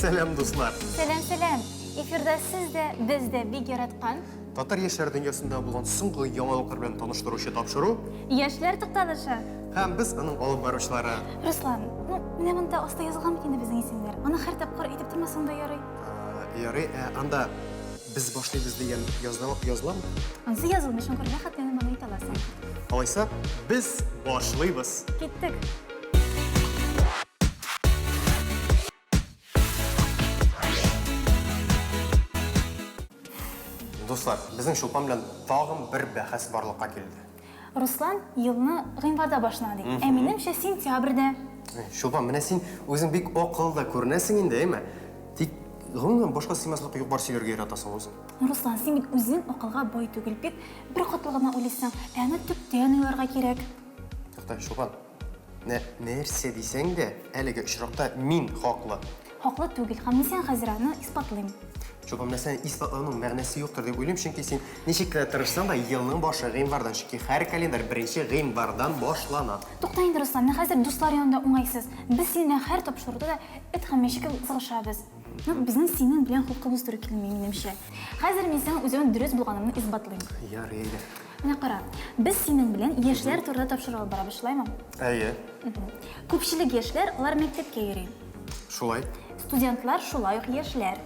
Selam dostlar. Selam. Efirde siz de biz de bir yaratkan. Татар яшьләр дөньясында булган соңгы яңалыклар белән таныштыручы тапшыру Яшьләр тукталышы. һәм без аның алып баручылары. Руслан, менә монда аста язылган бит инде безнең исемнәр. Аны һәр тапкыр әйтеп тормасаң да ярый. Ярый, анда без башлыйбыз дигән языламы? Ансы язылмыш, шуңгыр рәхәт яны моны әйтә аласың. Алайса, без башлыйбыз. Киттек. Достар, безнең Шулпан белән тагын бер бәхәс барлыкка килде. Руслан елны гыйнварда башлады. Ә минемчә сентябрьдә. Шулпан, менә син үзең бик акыллы күренәсең инде, әйме? Тик гомумән башка сыймаслык юк бар сөйләргә яратасың үзең. Руслан, син бит үзең акылга бай түгел бит. Бер хатлыгына уйлыйсың, әне төптән уйларга кирәк. Тукта, Шулпан. Нәрсә дисәң дә, әлеге очракта мин хаклы. Хаклы түгел, һәм мин син хәзер аны исбатлыйм. Шулпан, менә син исбатлауның мәгънәсе юктыр дип уйлыйм, чөнки син ничек кенә тырышсаң да елның башы гыйнвардан, чөнки һәр календарь 1 гыйнвардан башлана. Тукта инде, Руслан, мен хәзер дуслар янында уңайсыз. Без синең һәр тапшыруда да эт һәм мәчкә зылышабыз. Безнең синең белән хукукыбыз туры килми минемчә. Хәзер мин сиңа үзем дөрес булганымны исбатлыйм. Ярый. Менә кара, без синең белән яшьләр турында тапшырып барабыз, шулаймы? Әйе. Күпчелек яшьләр алар мәктәпкә йөри. Шулай. Студентлар шулай ук яшьләр.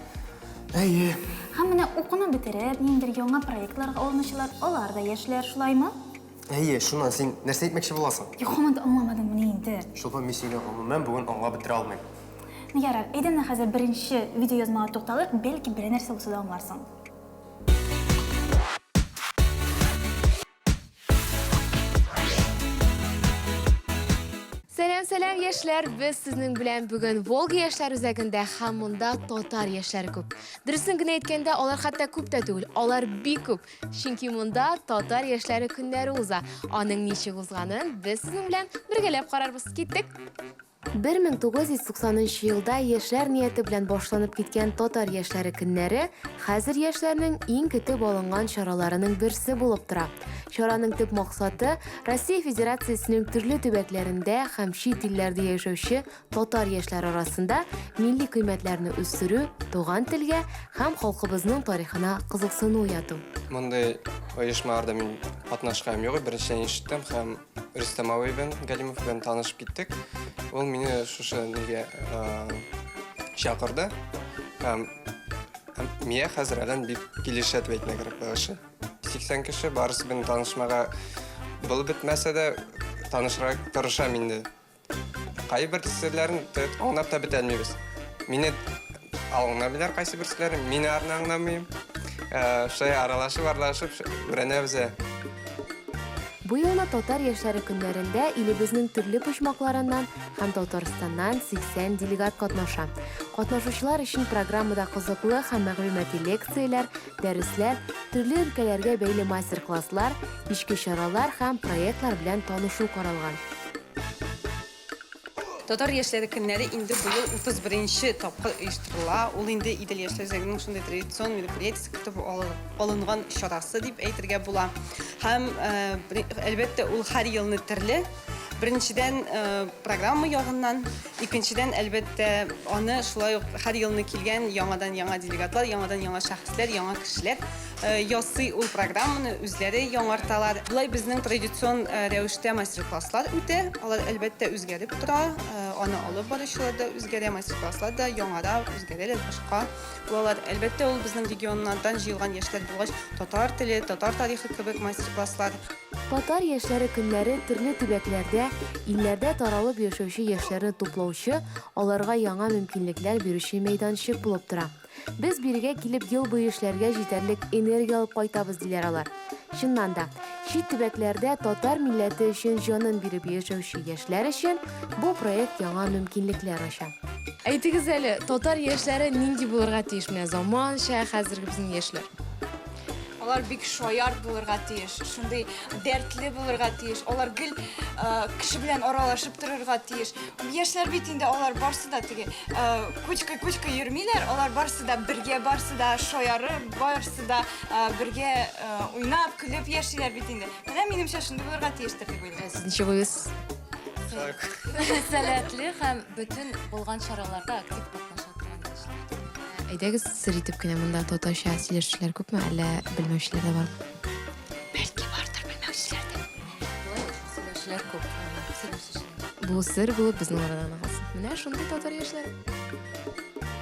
Әйе. Һәм менә укуны бетереп, ниндидер яңа проектларга алынучылар, алар да яшьләр, шулаймы? Әйе, шуннан син нәрсә әйтмәкче буласың? Юк, һаман да аңламадым менә инде. Шулпан, мин сине гомумән бүген аңлап бетерә алмыйм. Ярар, әйдәм хәзер беренче видеоязмага тукталып, бәлки бер нәрсә булса да аңларсың. Сәлам яшьләр, без сезнең белән бүген Волга яшьләр үзәгендә һәм монда татар яшьләре күп. Дөресен генә әйткәндә, алар хәтта күп тә түгел, алар бик күп. Чөнки монда татар яшьләре көннәре уза. Аның ничек узганын без сезнең белән бергәләп карарбыз. Киттек. 1990 елда яшьләр нияте белән башланып киткән татар яшьләре көннәре хәзер яшьләрнең иң көтеп алынган чараларының берсе булып тора. Чараның төп максаты Россия Федерациясының төрле төбәкләрендә һәм чит илләрдә яшәүче татар яшьләре арасында милли кыйммәтләрне үстерү, туган телгә һәм халкыбызның тарихына кызыксыну уяту. Мондай оешмаларда мин катнашканым юк, беренчедән ишеттем һәм Рөстәм абый белән Галимов белән танышып киттек. Ул мине шушы нигә чакырды. Һәм мия хәзер әлен бик килешә дип әйтмәгә кирәк булышы. 80 кеше барысы белән танышмага булып бетмәсә дә танышырга тырышам инде. Кайбер кешеләрне аңлап та бетә алмыйбыз. Мине аңлап кайсы берсезләрен, мине аңламыйм. Шулай аралашып өйрәнәбез. Бу елны татар яшьләре көннәрендә илебезнең төрле почмакларыннан һәм Татарстаннан 80 делегат катнаша. Катнашучылар өчен программада кызыклы һәм мәгълүмати лекцияләр, дәресләр, төрле өлкәләргә бәйле мастер-класслар, кичке чаралар һәм проектлар белән танышу каралган. Татар яшьләре көннәре инде бу ел 31-нче тапкыр оештырыла. Ул инде Идел яшьләр үзәгенең шундый традицион мероприятиесе китеп алынган чарасы дип әйтергә була. Һәм әлбәттә ул һәр елны төрле. Беренчедән программа ягыннан, икенчедән әлбәттә аны шулай ук һәр елны килгән яңадан яңа делегатлар, яңадан яңа шәхесләр, яңа кешеләр ясый ул программаны үзләре яңарталар. Булай безнең традицион рәвештә мастер-класслар үтә. Алар әлбәттә үзгәреп тора. Аны алып баручылар да үзгәрә, мастер-класслар да яңара, үзгәрәләр башка. Булалар әлбәттә ул безнең регионнардан җыелган яшьләр булгач, татар теле, татар тарихы кебек мастер-класслар. Татар яшьләре көннәре төрле төбәкләрдә, илләрдә таралып яшәүче яшьләрне туплаучы, аларга яңа мөмкинлекләр бирүче мәйданчык булып тора. Без бирегә килеп ел буе эшләргә җитәрлек энергия алып кайтабыз диләр алар. Чыннан да, чит төбәкләрдә татар милләте өчен җанын биреп яшәүче яшьләр өчен бу проект яңа мөмкинлекләр ача. Әйтегез әле, татар яшьләре нинди булырга тиеш менә заманча хәзерге безнең яшьләр? Алар бик шаяр булырга тиеш, шундый дәртле булырга тиеш. Алар гел кеше белән аралашып торырга тиеш. Яшьләр бит инде алар барсы да теге кучка йөрмиләр, алар барсы да бергә, барсы да шаяры, барсы да бергә уйнап, көлеп яшиләр бит инде. Менә минемчә шундый булырга тиештер дип уйлыйм. Сез ничек уйлыйсыз? Сәләтле һәм бөтен булган чараларда актив катнаша торган яшьләр. Әйдәгез сер итеп кенә монда татарча сөйләшүчеләр күпме, әллә белмәүчеләр дә бармы? Бәлки бардыр белмәүчеләр дә. Сөйләшүчеләр күп. Бу сер булып безнең арадан калсын. Менә шундый татар яшьләре.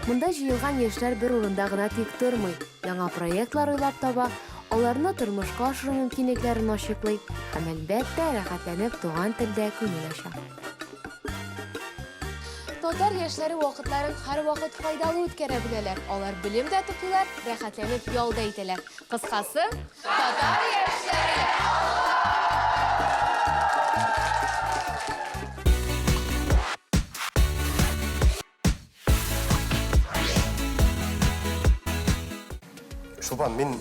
Монда җыелган яшьләр бер урында гына тик тормый. Яңа проектлар уйлап таба, аларны тормышка ашыру мөмкинлекләрен ачыклый һәм әлбәттә рәхәтләнеп туган телдә күңел ача. Татар яшьләре вакытларын һәрвакыт файдалы үткәрә беләләр. Алар белем дә тотылар, рәхәтләнеп ял да итәләр. Кыскасы, татар яшьләре! Шулпан, мен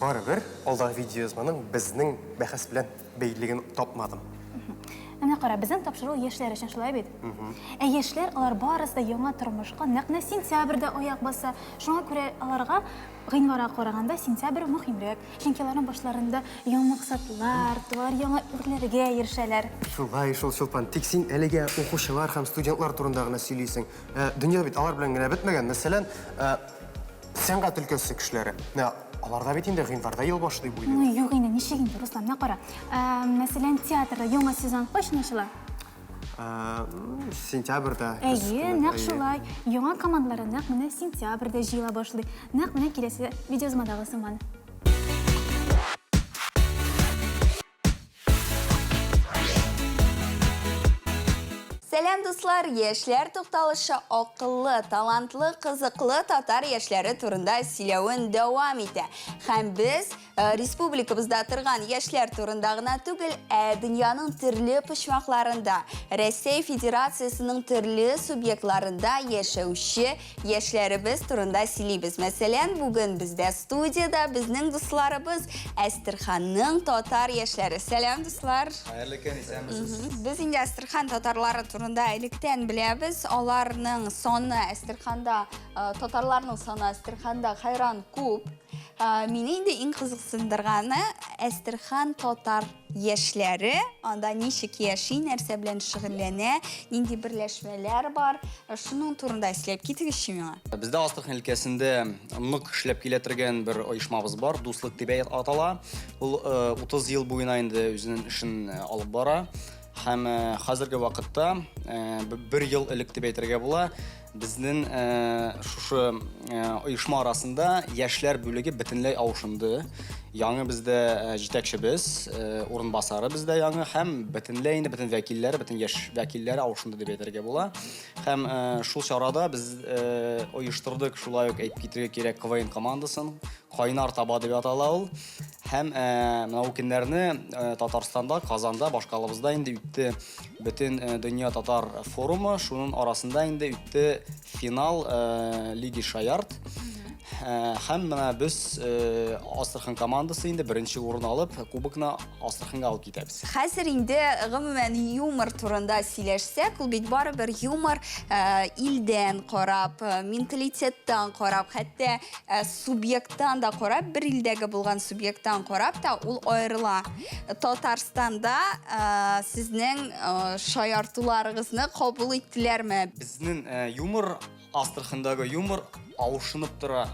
барыбер алдағы видеоязманың безнең бәхәс белән бәйлеген тапмадым. Менә кара, безнең тапшыру яшьләр өчен шулай бит. Яшьләр алар барысы да яңа тормышка нәкъ сентябрьдә аяк баса. Шуңа күрә аларга гыйнварга караганда сентябрь мөһимрәк. Чөнки аларның башларында яңа максатлар, яңа үрләргә ирешәләр. Шулай, Шулпан, тик син әлегә укучылар һәм студентлар турында гына сөйлисең. Дөнья бит алар белән генә бетмәгән. Мәсәлән, сәнгать өлкәсе кешеләре. Аларда бит инде гыйнварда ел башлый бу ел. Юк инде, ничек инде, Руслан, менә кара. Мәсәлән, театрда яңа сезон кайчан ачыла? Сентябрьдә. Әйе, нәкъ шулай. Яңа командалар нәкъ менә сентябрьдә җыела башлый. Нәкъ менә киләсе видеозмадагы сыман. Сәлам дуслар, яшьләр тукталышы акыллы, талантлы, кызыклы татар яшьләре турында сөйләвен дәвам итә. Һәм без республикабызда торган яшьләр турында гына түгел, дөньяның төрле почмакларында, Россия Федерациясының төрле субъектларында яшәүче яшьләребез турында сөйлибез. Мәсәлән, бүген бездә студияда безнең дусларыбыз Әстерханның татар яшьләре. Сәлам дуслар. Хәерле көн, исәнмесез? Без инде Әстерхан татарлары турында электән беләбез. Аларның саны Әстерханда, татарларның саны Әстерханда хайран күп. Мине инде иң кызыксындырганы Әстерхан татар яшьләре, анда ничек яши, нәрсә белән шөгыльләнә, нинди берләшмәләр бар. Шуның турында сөйләп китегезче миңа. Бездә Астрахань өлкәсендә нык эшләп килә торган бер оешмабыз бар, Дуслык дип атала. Ул 30 ел буена инде үзенең эшен алып бара. Һәм хәзерге вакытта бер ел элек дип әйтергә була, безнең шушы оешма арасында яшьләр бүлеге бөтенләй аушынды. Яңа бездә җитәкчебез, урынбасары бездә яңа һәм бөтенләй инде бөтен вәкилләре, бөтен яшь вәкилләре аушынды дип әйтергә була. Һәм шул чарада без оештырдык, шулай ук әйтеп китәргә кирәк, КВН командасын, Кайнар таба дип атала ул. Һәм менә ул көннәрне Татарстанда, Казанда, башкалыбызда инде үтте бөтен дөнья татар форумы, шуның арасында инде үтте финал Лиги Шаярд. Һәм менә без Астрахань командасы инде беренче урын алып, кубокны Астраханьга алып китәбез. Хәзер инде гомумән юмор турында сөйләшсәк, ул бит барыбер юмор илдән карап, менталитеттан карап, хәтта субъекттан да карап, бер илдәге булган субъекттан карап та ул аерыла. Татарстанда сезнең шаяртуларыгызны кабул иттеләрме? Безнең юмор, Астрахандагы юмор аушынып тора,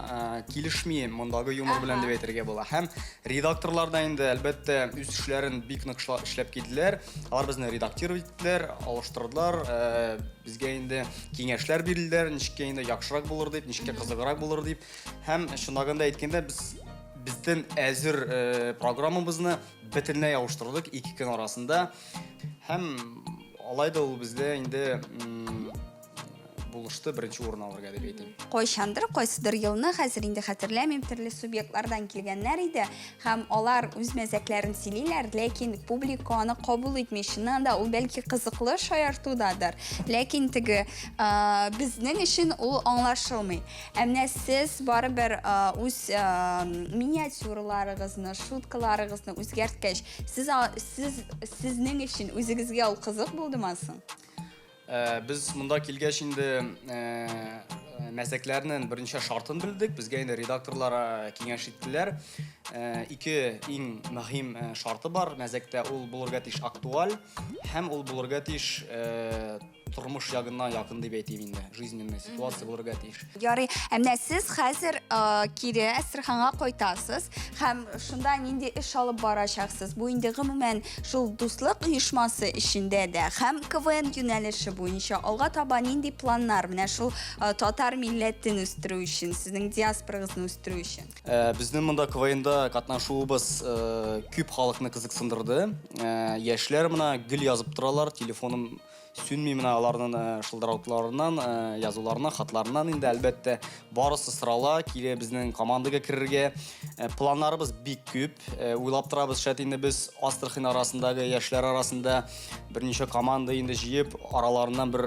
килешми мондагы юмор белән дип әйтергә була. Һәм редакторлар да инде әлбәттә үз эшләрен бик нык эшләп киделәр. Алар безне редактировать иттеләр, алыштырдылар, безгә инде киңәшләр бирделәр, ничек инде яхшырак булыр дип, ничек кызыграк булыр дип. Һәм шундагында әйткәндә безнең әзер программабызны бөтенләй ауштырдык 2 көн арасында. Һәм алайда ул бездә инде булышты, беренче урын алырга дип әйтим. Кайчандыр, кайсыдыр елны, хәзер инде хәтерләмим, төрле субъектлардан килгәннәр иде, һәм алар үз мәзәкләрен сөйлиләр, ләкин публика аны кабул итми. Чыннан да ул бәлки кызыклы шаяртудадыр, ләкин теге безнең өчен ул аңлашылмый. Әмма сез барыбер үз миниатюраларыгызны, шуткаларыгызны үзгәрткәч, сезнең өчен үзегезгә ул кызык булдымы соң? Biz монда килгәч инде мәсәкләрнең беренче шартын белдек. Безгә инде редакторлар киңәш иттеләр. 2 иң мөһим шарты бар. Мәзәктә ул булырга тиеш актуаль һәм ул булырга тиеш тормыш ягына якын дип әйтим инде. Жизненная ситуация булырга тиеш. Ярый, әмнә сез хәзер кире Әстерханга кайтасыз һәм шунда нинди эш алып барачаксыз? Бу инде гомумән шул дуслык оешмасы эчендә дә һәм КВН юнәлеше буенча алга таба нинди планнар менә шул татар милләтен үстерү өчен, сезнең диаспорагызны үстерү өчен? Безнең монда КВНда катнашуыбыз күп халыкны кызыксындырды. Яшьләр менә гел язып торалар, телефоным сүнми менә аларның шылдыраутларыннан, язуларына, хатларыннан инде әлбәттә барысы сырала, килә безнең командага керергә. Планнарыбыз бик күп. Уйлап торабыз шәт инде без Астрахань арасындагы яшьләр арасында берничә команда инде җыеп, араларыннан бер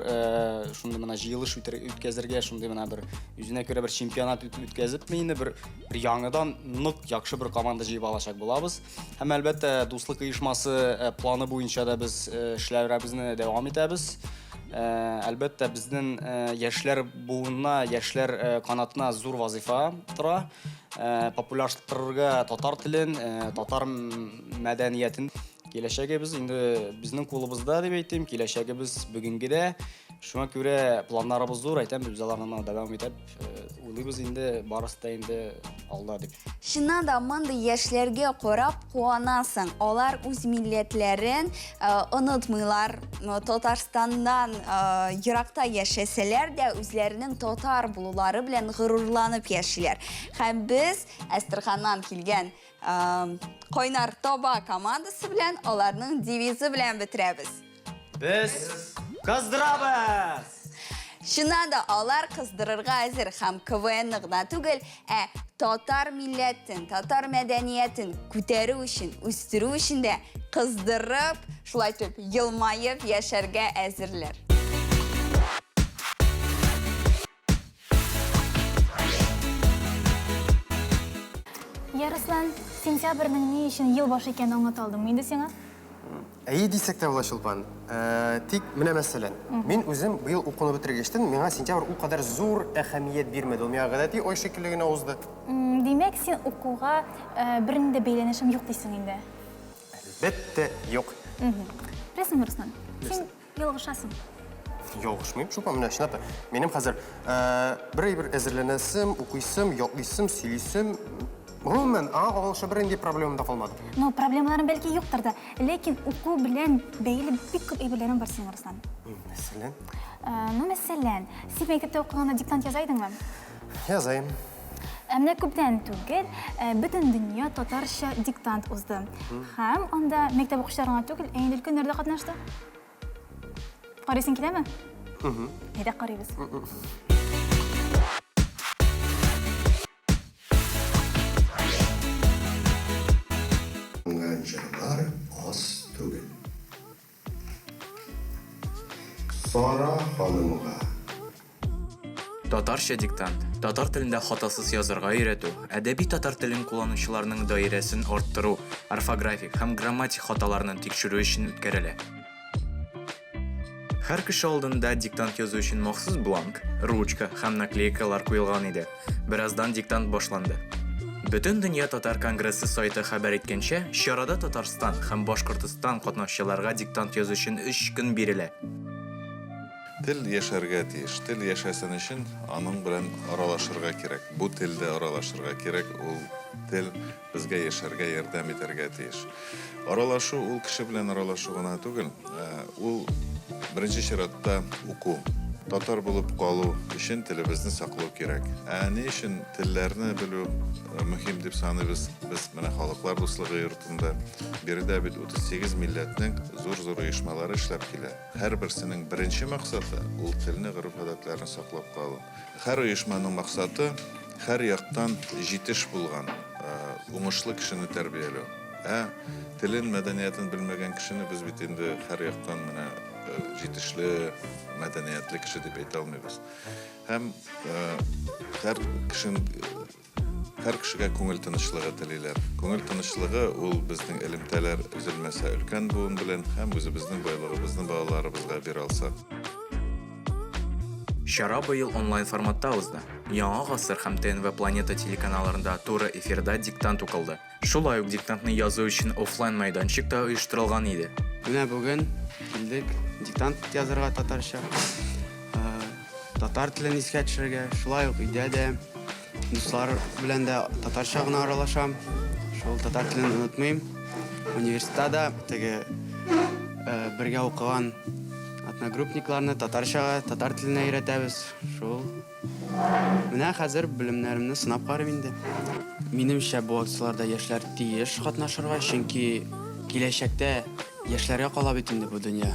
шундый менә җыелыш үткәзергә, шундый менә бер үзенә күрә бер чемпионат үткәзеп инде бер яңадан нык яхшы бер команда җыеп алачак булабыз. Һәм әлбәттә дуслык оешмасы планы буенча да без эшләребезне дәвам итәбез. Әлбәттә безнең яшьләр буына, яшьләр канатына зур вазифа тора. Популярлаштырырга татар телен, татар мәдәниятен киләчәгебез инде безнең кулыбызда дип әйтим, киләчәгебез бүгенгедә. Шуңа күрә планнарыбыз зур, әйтәм, без аларны дәвам итеп уйлыйбыз инде, барысы да инде алда дип. Шуннан да мондый яшьләргә карап куанасың. Алар үз милләтләрен онытмыйлар. Татарстаннан еракта яшәсәләр дә үзләренең татар булулары белән горурланып яшиләр. Һәм без Әстерханнан килгән Кайнар Таба командасы белән аларның девизы белән бетерәбез. Без кыздырабыз! Шуннан да алар кыздырырга әзер һәм КВН-ны гына түгел, татар милләтен, татар мәдәниятен күтәрү өчен, үстерү өчен дә кыздырып, шулай итеп елмаеп яшәргә әзерләр. Ярыслан, сентябрьнең ни өчен ел башы икәнен аңлаталдым инде сиңа. Әйе дисәк тә була Чулпан. Тик менә мәсәлән, мин үзем быел укуны бетергәчтен, миңа сентябрь ул кадәр зур әһәмият бирмәде. Ул миңа гадәти ай шикелле генә узды. Димәк, син укуга бернинде бәйләнешем юк дисең инде. Әлбәттә юк. Рәсем Руслан, син ялгышасың. Ялгышмыйм, Чулпан, менә чынлап та. Минем хәзер бер әзерләнәсем, укыйсым, ятлыйсым, сөйлисем, гомумән, аңа бернинди проблема да калмады. Но проблемаларым бәлки юктыр да, ләкин уку белән бәйле бик күп әйберләрем бар синең Руслан. Мәсәлән? Мәсәлән, син мәктәптә укыганда диктант язайдыңмы? Язайм. Менә күптән түгел бөтен дөнья татарча диктант узды. Һәм анда мәктәп укучыларына түгел, инде өлкәннәр дә катнашты. Карыйсың киләме? Әйдә карыйбыз. Җырлар аз түгел. Сара ханымга. Татарча диктант. Татар телендә хатасыз язарга өйрәтү, әдәби татар телен кулланучыларның даирәсен арттыру, орфографик һәм грамматик хаталарны тикшерү өчен үткәрелә. Һәр кеше алдында диктант язу өчен махсус бланк, ручка һәм наклейкалар куелган иде. Бераздан диктант башланды. Бөтен дөнья татар конгрессы сайты хәбәр иткәнчә, чарада Татарстан һәм Башкортстан катнашчыларга диктант язу өчен 3 көн бирелә. Тел яшәргә тиеш. Тел яшәсен өчен аның белән аралашырга кирәк. Бу телдә аралашырга кирәк. Ул тел безгә яшәргә ярдәм итәргә тиеш. Аралашу ул кеше белән аралашу гына түгел. Ул беренче чиратта уку. Татар булып калу өчен телебезне саклау кирәк. Ни өчен телләрне белү мөһим дип саныйбыз. Без менә халыклар дуслыгы йортында биредә бит 38 милләтнең зур оешмалары эшләп килә. Һәрберсенең беренче максаты ул телне, гореф-гадәтләрне саклап калу. Һәр оешманың максаты һәр яктан җитеш булган, уңышлы кешене тәрбияләү. Телен, мәдәниятен белмәгән кешене без бит инде һәр яктан менә җитешле, мәдәниятле кеше дип әйтә алмыйбыз. Һәм һәр кешегә күңел тынычлыгы телиләр. Күңел тынычлыгы ул безнең элемтәләр өзелмәсә өлкән буын белән һәм үзебезнең байлыгыбызны балаларыбызга бирә алсак. Чара быел онлайн форматта узды. Яңа гасыр һәм ТНВ Планета телеканалларында туры эфирда диктант укылды. Шулай ук диктантны язу өчен офлайн майданчыкта оештырылган иде. Менә бүген Килдек диктант язырга татарча. Татар телен искә төшерергә. Шулай ук өйдә дә дуслар белән дә татарча гына аралашам. Шул татар телен онытмыйм. Университетта да теге бергә укыган одногруппникларны татарчага, татар теленә өйрәтәбез. Шул. Менә хәзер белемнәремне сынап карыйм инде. Минемчә бу акцияларда яшьләр тиеш катнашырга, чөнки киләчәктә яшьләргә кала бит инде бу дөнья.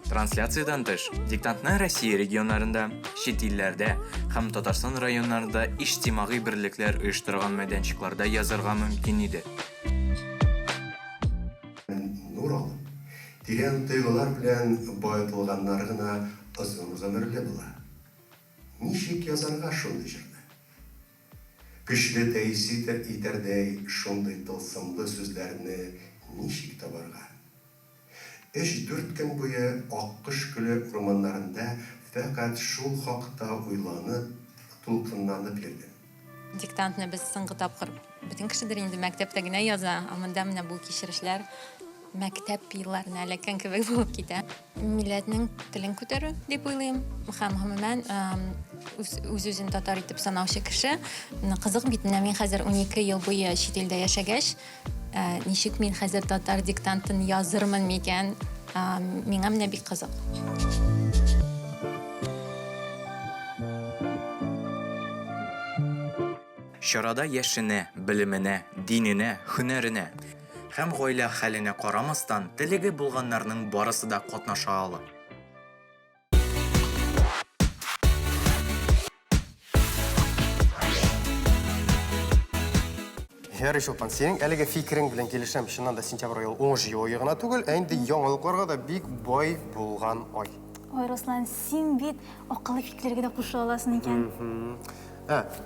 Трансляциядан тыш, диктантны Россия регионнарында, чит илләрдә һәм Татарстан районнарында иҗтимагый берлекләр оештырган мәйданчыкларда язарга мөмкин иде. Нурал, тирән тойгылар белән баетылганнар гына озын гомерле була. Ничек язарга шундый җырны? Көчле тәэсир итәрдәй шундый тылсымлы сүзләрне ничек табарга? 3-4 көн буе аккыш көле романнарында фәкать шул хакта уйланып, тулкынланып йөрдем. Диктантны без соңгы тапкыр бөтен кешеләр инде мәктәптә генә яза, монда менә бу кичерешләр мәктәп елларына эләккән кебек булып китә. Милләтнең телен күтәрү дип уйлыйм. Һәм гомумән үз-үзен татар итеп санаучы кеше кызык бит. Мин хәзер 12 ел буе чит илдә яшәгәч, ничек мин хәзер татар диктантын язырмын микән? Миңа менә бик кызык. Чарада яшенә, белеменә, диненә, һөнәренә һәм гаилә хәленә карамастан телеге булганнарның барысы да катнаша ала. Ярый Шолпан, синең әлеге фикерең белән килешәм. Чыннан да сентябрь айы уңыш җыю гына түгел, ә инде яңалыкларга да бик бай булган ай. Ой, Руслан, син бит акыллы фикерләргә дә куша аласың икән.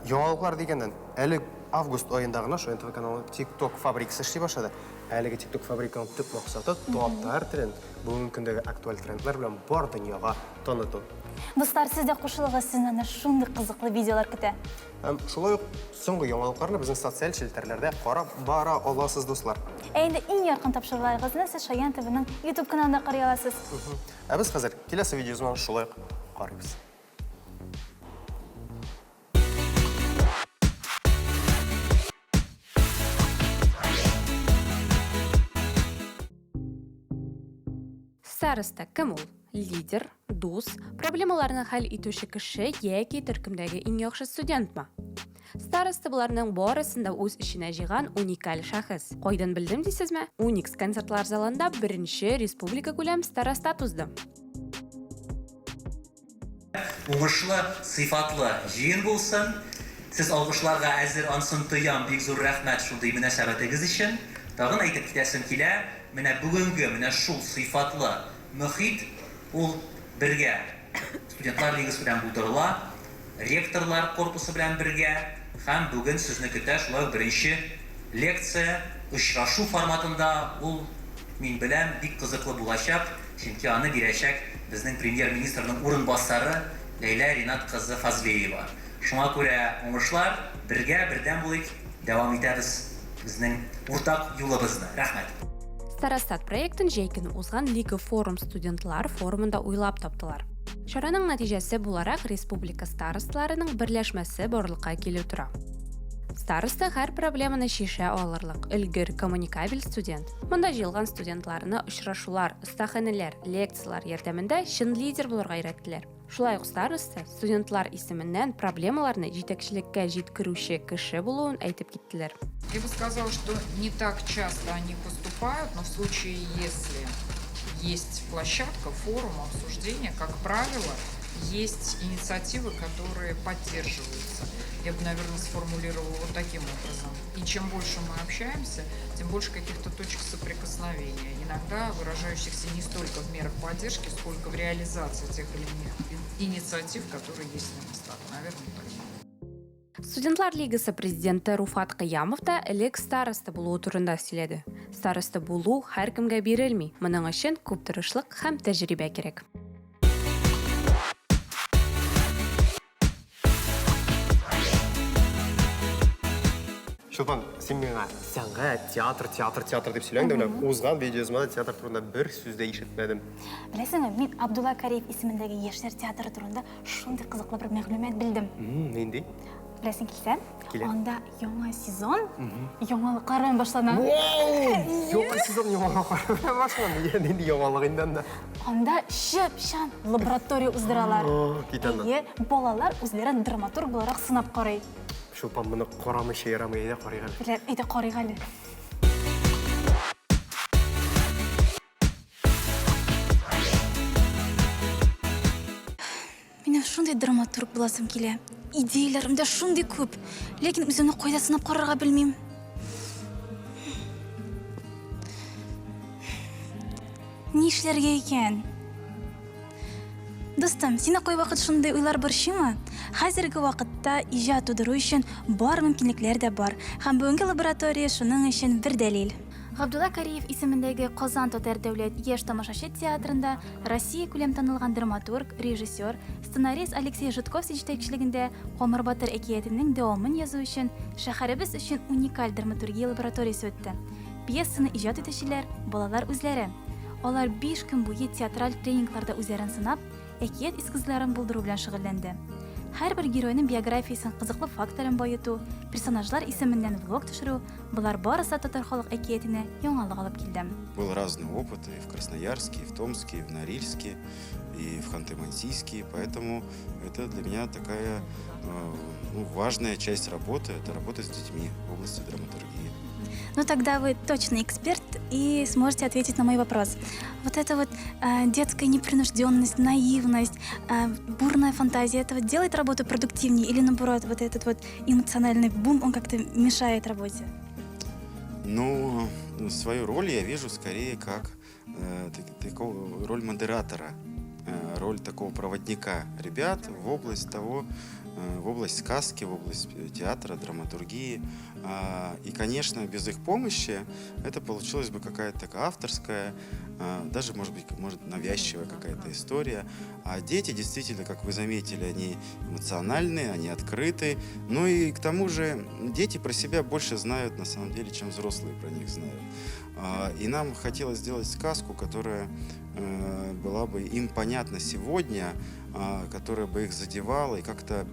Яңалыклар дигәндән, әле август аенда гына шул НТВ каналы TikTok фабрикасы эшли башлады. Әлеге TikTok фабриканың төп максаты татар телен бүгенге көндәге актуаль трендлар белән бар дөньяга таныту. Дуслар, сез дә кушылыгыз, сезне әнә шундый кызыклы видеолар көтә. Шулай ук соңгы яңалыкларны безнең социаль челтәрләрдә карап бара аласыз, дуслар. Инде иң яркын тапшыруларыгызны сез Шаян ТВның YouTube каналында карый аласыз. Без хәзер киләсе видеозны шулай карыйбыз. Староста кем ул? Лидер, дус, проблемаларны хәл итүче кеше яки төркемдәге иң яхшы студентмы? Староста буларның барысында үз эченә җыйган уникаль шәхес. Кайдан белдем дисезме? Уникс концертлар залында беренче республика күләм староста тузды. Уңышлы, сыйфатлы җыен булсын. Сез алгышларга әзер ансын тоям, бик зур рәхмәт шундый мөнәсәбәтегез өчен. Тагын әйтеп китәсем килә, менә бүгенге менә шул сыйфатлы мөхит ул бергә студентлар лигасы белән булдырыла, ректорлар корпусы белән бергә һәм бүген сезне көтә шулай беренче лекция очрашу форматында ул мин белән бик кызыклы булачак, чөнки аны бирәчәк безнең премьер-министрның урынбасары Ләйлә Ринат кызы Фазлиева. Шуңа күрә уңышлар, бергә бердәм булыйк, дәвам итәбез безнең уртак юлыбызны. Рәхмәт. Старостат проектын җәй узган Лига форум студентлар форумында уйлап таптылар. Чараның нәтиҗәсе буларак республика старостларының берләшмәсе барлыкка килеп тора. Староста һәр проблеманы шиша алырлык, өлгер, коммуникабель студент. Монда җыелган студентларны очрашулар, остаханәләр, лекциялар ярдәмендә чын лидер булырга өйрәттеләр. Шулай ук староста студентлар исеменнән проблемаларны җитәкчелеккә җиткерүче кеше булуын әйтеп киттеләр. Я бы сказала, что не так часто они поступают, но в случае, если есть площадка, форум, обсуждения, как правило, есть инициативы, которые поддерживаются. Я бы, наверное, сформулировала вот таким образом. И чем больше мы общаемся, тем больше каких-то точек соприкосновения, иногда выражающихся не столько в мерах поддержки, сколько в реализации тех или иных инициатив, которые есть на местах. Наверное, так. Студентлар лигасы президенты Руфат Кыямов та элек староста булу турында сөйләде. Староста булу һәркемгә бирелми. Моның өчен күп тырышлык һәм тәҗрибә кирәк. Шулпан, сен миңа сәнгать, театр деп сөйләң дә, менә узган видеозымда театр турында бер сүз дә ишетмәдем. Беләсеңме, мин Абдулла Кариев исемендәге яшьләр театры турында шундый кызыклы бер мәгълүмат белдем. Нинди? Беләсең килсә, Килә. анда яңа сезон, яңалыклар белән башлана. Яңа сезон яңалыклар белән башлана. Нинди яңалык инде анда? Анда шәп-шән лаборатория уздыралар. Кит анда. Балалар үзләрен драматург буларак сынап карый. Шулпан моны карамыйча ярамый, әйдә карыйк әле. Беләр, әйдә карыйк әле. Минем шундый драматург буласым килә. Идеяларым да шундый күп, ләкин үземне кайда сынап карарга белмим. Ни эшләргә икән? Достым, сине кай вакыт шундый уйлар борчыймы? Хәзерге вакытта иҗат тудыру өчен бар мөмкинлекләр дә бар. Һәм бүгенге лаборатория шуның өчен бер дәлил. Габдулла Кариев исемендәге Казан Татар дәүләт яшь тамашачы театрында Россия күләм танылган драматург, режиссер, сценарист Алексей Житковский җитәкчелегендә Камыр Батыр әкиятенең дәвамын язу өчен шәһәребез өчен уникаль драматургия лабораториясе үтте. Пьесаны иҗат итүчеләр балалар үзләре. Алар 5 көн буе театраль тренингларда үзләрен сынап, әкият эскизларын булдыру белән шөгыльләнде. Һәрбер геройның биографиясын кызыклы фактларын баету, персонажлар исеменнән влог төшерү, булар барысы татар халык әкиятенә яңалык алып килде. Был разный опыт и в Красноярске, и в Томске, и в Норильске, и в Ханты-Мансийске, поэтому это для меня такая важная часть работы, это работа с детьми в области драматургии. Ну тогда вы точно эксперт и сможете ответить на мой вопрос. Вот эта вот детская непринужденность, наивность, бурная фантазия, это вот делает работу продуктивнее или наоборот, вот этот вот эмоциональный бум, он как-то мешает работе? Ну, свою роль я вижу скорее как такую роль модератора, роль такого проводника ребят в область того, в область сказки, в область театра, драматургии. И, конечно, без их помощи это получилась бы какая-то такая авторская, даже, может быть, навязчивая какая-то история. А дети действительно, как вы заметили, они эмоциональные, они открыты. Ну и к тому же дети про себя больше знают, на самом деле, чем взрослые про них знают. И нам хотелось сделать сказку, которая была бы им понятна сегодня, которая бы их задевала, и как-то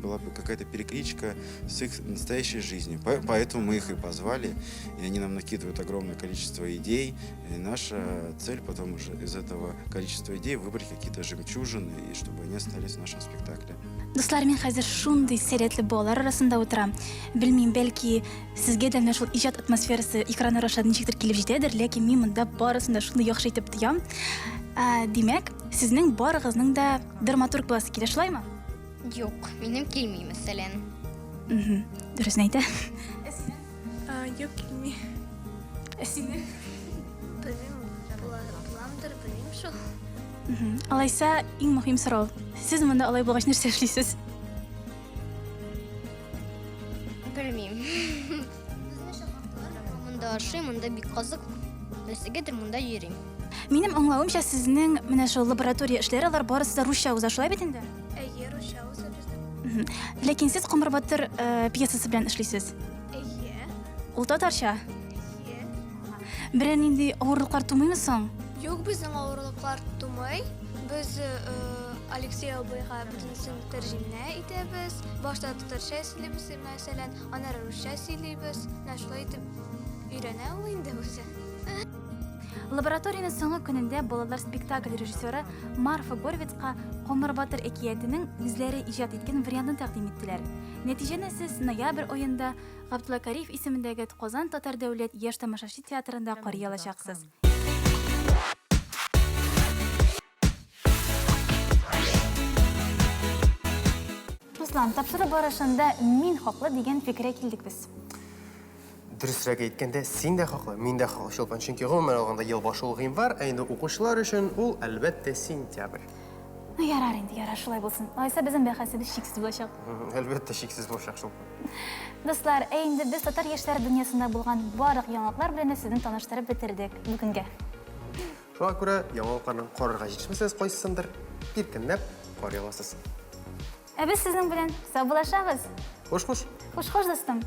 была бы какая-то перекличка с их настоящей жизнью. Поэтому мы их и позвали, и они нам накидывают огромное количество идей, и наша цель потом уже из этого количества идей выбрать какие-то жемчужины, и чтобы они остались в нашем спектакле. Дуслар, мин хәзер шундый сәләтле балалар арасында утырам. Белмим, бәлки сезгә дә менә шул иҗат атмосферасы экраннар аша ничектер килеп җитәдер, ләкин мин монда барысын да шундый яхшы итеп тоям. Димәк, сезнең барыгызның да драматург буласы килә, шулаймы? Юк, минем килми, мәсәлән. Дөресен әйтә. Юк, килми. Сине? Буламдыр, белмим шул. Алайса, иң мөһим сорау. Сез монда алай булгач нәрсә эшлисез? Белмим. Безне шәһәрдә монда ашый, монда бик кызык. Нәрсәгәдер монда йөрим. Минем аңлавымча, сезнең менә шул лаборатория эшләре алар барысы да русча уза, шулай бит инде? Әйе, русча уза бездә. Ләкин сез Камыр Батыр пьесасы белән эшлисез. Әйе. Ул татарча. Әйе. Берәр нинди авырлыклар тумыймы соң? Юк, безнең авырлыклар тумый. Без Алексей абыйга бөтенсен тәрҗемә итәбез. Башта татарча сөйлибез, мәсәлән, аннары русча сөйлибез. Шулай итеп өйрәнә ул инде үзе. Лабораторияның соңгы көнендә балалар спектакль режиссеры Марфа Горвицка Камыр Батыр әкиятенең үзләре иҗат иткән вариантын тәкъдим иттеләр. Нәтиҗәне сез ноябрь аенда Габдулла Кариев исемендәге Казан Татар дәүләт яшь тамашачы театрында карый алачаксыз. Руслан, тапшыру барышында мин хаклы дигән фикергә килдек без. Дөресрәк әйткәндә, син дә хаклы, мин дә хаклы, Шулпан, чөнки гомумән алганда ел башы ул гыйнвар, ә инде укучылар өчен ул әлбәттә сентябрь. Ну ярар инде, ярар, шулай булсын. Алайса безнең бәхәсебез шиксез булачак. Әлбәттә шиксез булачак, Шулпан. Достлар, инде без татар яшьләре дөньясында булган барлык яңалыклар белән сезне таныштырып бетердек бүгенгә. Шуңа күрә яңалыкларны карарга җитешмәсәгез, кайсысындыр биркенләп карый аласыз. Ә без сезнең белән сау булашабыз. Хуш-хуш. Хуш-хуш, достым.